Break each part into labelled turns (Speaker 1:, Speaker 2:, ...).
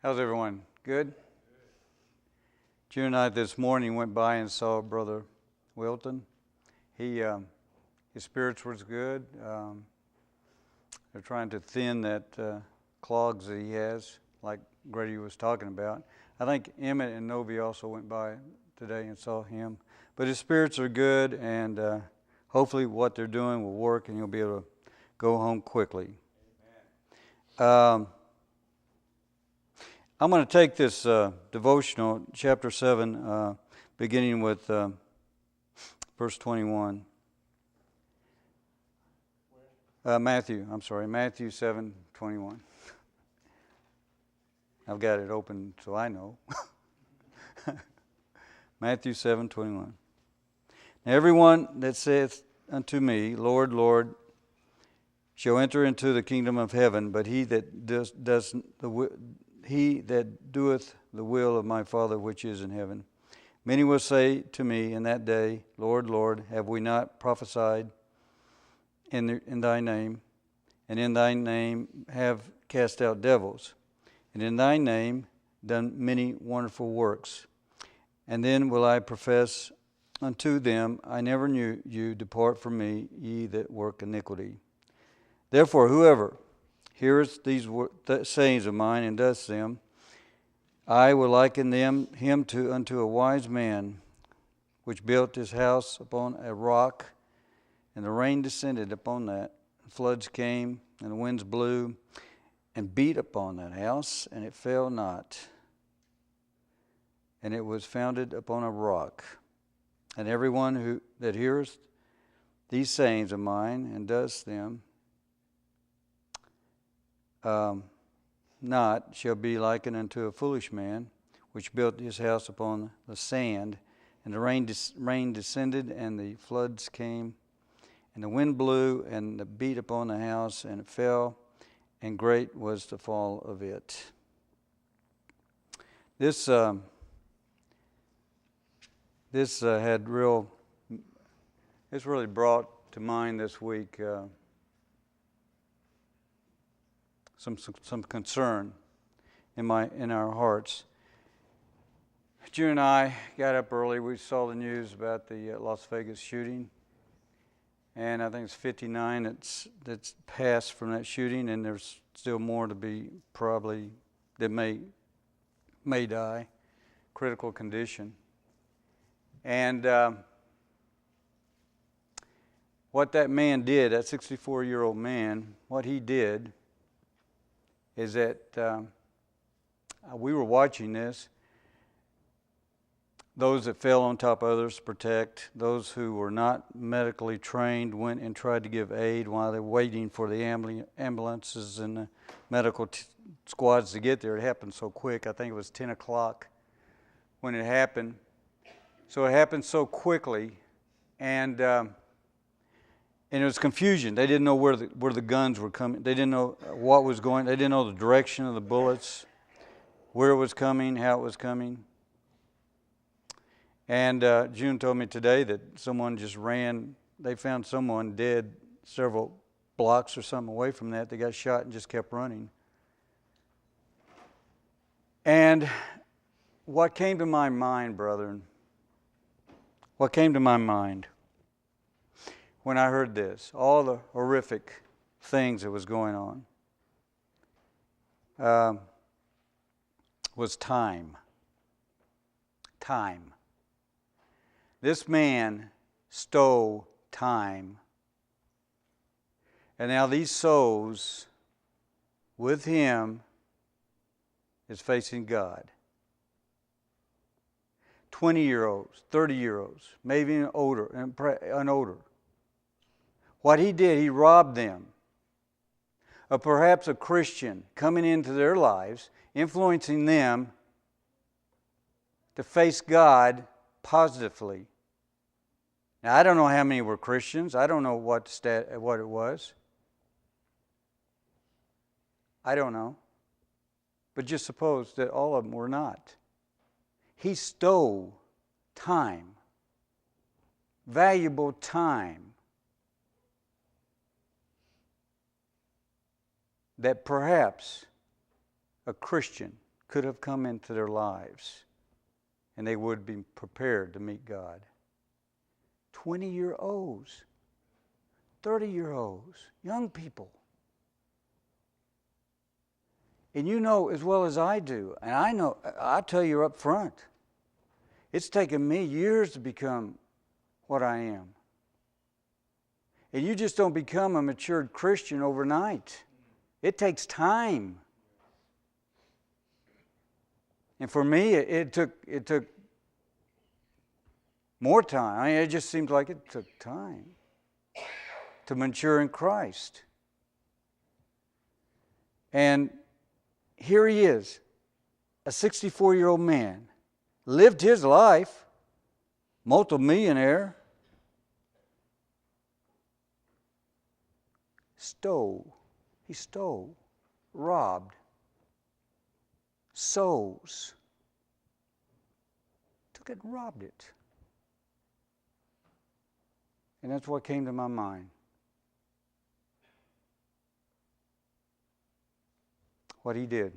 Speaker 1: How's everyone? Good? June and I this morning went by and saw Brother Wilton. His spirits was good. They're trying to thin that clogs that he has, like Grady was talking about. I think Emmett and Novi also went by today and saw him. But his spirits are good, and hopefully what they're doing will work, and he'll be able to go home quickly. I'm going to take this devotional, chapter 7, beginning with verse 21. Matthew 7:21. I've got it open so I know. Matthew 7:21. Now everyone that saith unto me, Lord, Lord, shall enter into the kingdom of heaven, but he that doeth the will of my Father which is in heaven. Many will say to me in that day, Lord, Lord, have we not prophesied in thy name, and in thy name have cast out devils, and in thy name done many wonderful works? And then will I profess unto them, I never knew you, depart from me, ye that work iniquity. Therefore, whoever heareth these sayings of mine and does them, I will liken him unto a wise man, which built his house upon a rock, and the rain descended upon that, and floods came, and the winds blew, and beat upon that house, and it fell not, and it was founded upon a rock. And everyone that heareth these sayings of mine and does them not shall be likened unto a foolish man, which built his house upon the sand, and the rain descended, and the floods came, and the wind blew, and beat upon the house, and it fell, and great was the fall of it. This really brought to mind this week some concern in our hearts. June and I got up early. We saw the news about the Las Vegas shooting, and I think it's 59 that's passed from that shooting, and there's still more to be probably that may die, critical condition. And what that man did, that 64-year-old man, what he did is that we were watching this. Those that fell on top of others to protect, those who were not medically trained went and tried to give aid while they were waiting for the ambulances and the medical squads to get there. It happened so quick. I think it was 10 o'clock when it happened. So it happened so quickly, and it was confusion. They didn't know where the guns were coming. They didn't know what was going. They didn't know the direction of the bullets, where it was coming, how it was coming. And June told me today that someone just ran. They found someone dead several blocks or something away from that. They got shot and just kept running. And what came to my mind, brethren, what came to my mind when I heard this, all the horrific things that was going on, was time. Time. This man stole time. And now these souls with him is facing God. 20-year-olds, 30-year-olds, maybe even older and older. What he did, he robbed them of perhaps a Christian coming into their lives, influencing them to face God positively. Now, I don't know how many were Christians. I don't know what it was. I don't know. But just suppose that all of them were not. He stole time, valuable time, that perhaps a Christian could have come into their lives and they would be prepared to meet God. 20-year-olds, 30-year-olds, young people. And you know as well as I do, and I know, I'll tell you up front, it's taken me years to become what I am. And you just don't become a matured Christian overnight. It takes time. And for me, it took more time. I mean, it just seems like it took time to mature in Christ. And here he is, a 64-year-old man, lived his life, multimillionaire, he stole, robbed, souls, took it and robbed it. And that's what came to my mind. What he did.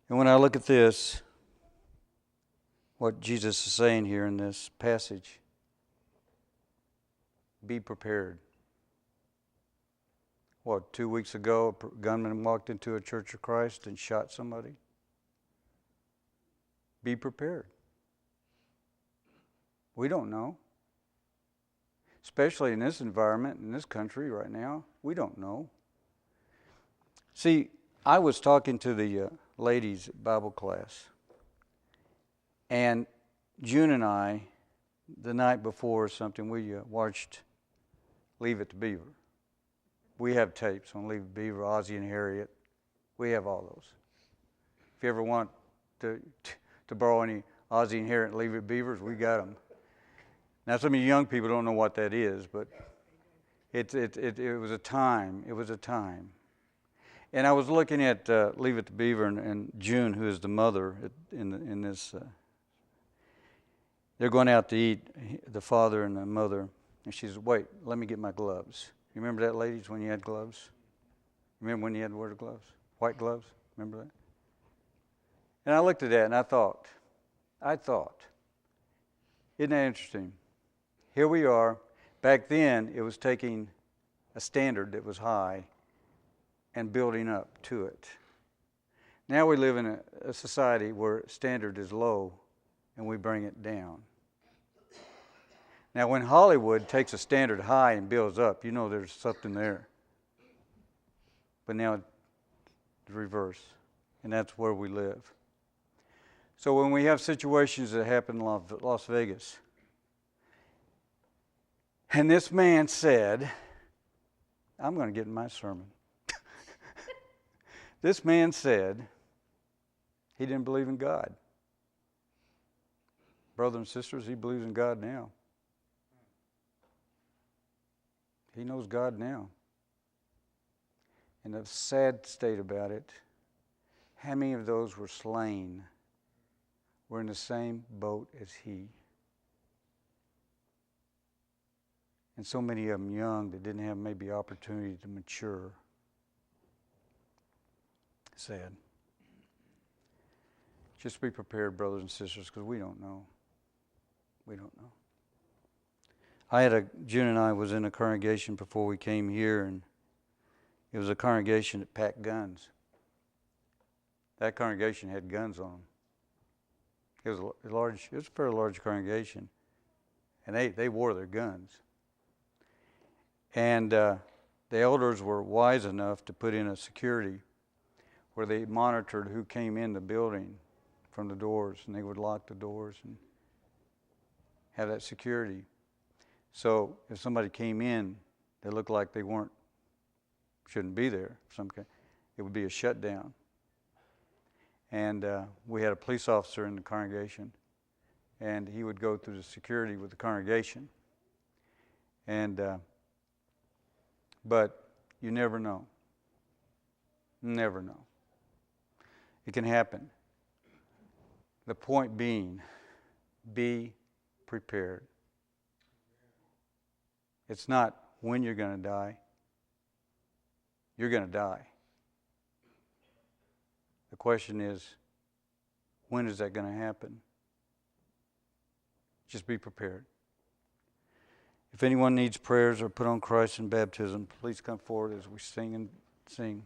Speaker 1: And when I look at this, what Jesus is saying here in this passage, be prepared. What, 2 weeks ago, a gunman walked into a Church of Christ and shot somebody? Be prepared. We don't know. Especially in this environment, in this country right now, we don't know. See, I was talking to the ladies at Bible class, and June and I, the night before or something, we watched Leave It to Beaver. We have tapes on Leave It to Beaver, Ozzie and Harriet. We have all those. If you ever want to borrow any Ozzie and Harriet Leave It to Beavers, we got them. Now, some of you young people don't know what that is, but it was a time. It was a time. And I was looking at Leave It to Beaver and June, who is the mother in this. They're going out to eat, the father and the mother. And she says, wait, let me get my gloves. You remember that, ladies, when you had gloves? Remember when you had to wear the gloves? White gloves? Remember that? And I looked at that and I thought, isn't that interesting? Here we are. Back then, it was taking a standard that was high and building up to it. Now we live in a society where standard is low and we bring it down. Now, when Hollywood takes a standard high and builds up, you know there's something there. But now it's reverse, and that's where we live. So when we have situations that happen in Las Vegas, and this man said, I'm going to get in my sermon. This man said he didn't believe in God. Brothers and sisters, he believes in God now. He knows God now. And the sad state about it, how many of those were slain were in the same boat as he? And so many of them young that didn't have maybe opportunity to mature. Sad. Just be prepared, brothers and sisters, because we don't know. We don't know. June and I was in a congregation before we came here, and it was a congregation that packed guns. That congregation had guns on them. It was a fairly large congregation, and they wore their guns. And the elders were wise enough to put in a security where they monitored who came in the building from the doors, and they would lock the doors and have that security. So if somebody came in that looked like they shouldn't be there, it would be a shutdown. And we had a police officer in the congregation, and he would go through the security with the congregation. And but you never know. Never know. It can happen. The point being, be prepared. It's not when you're going to die. You're going to die. The question is, when is that going to happen? Just be prepared. If anyone needs prayers or put on Christ in baptism, please come forward as we sing and sing.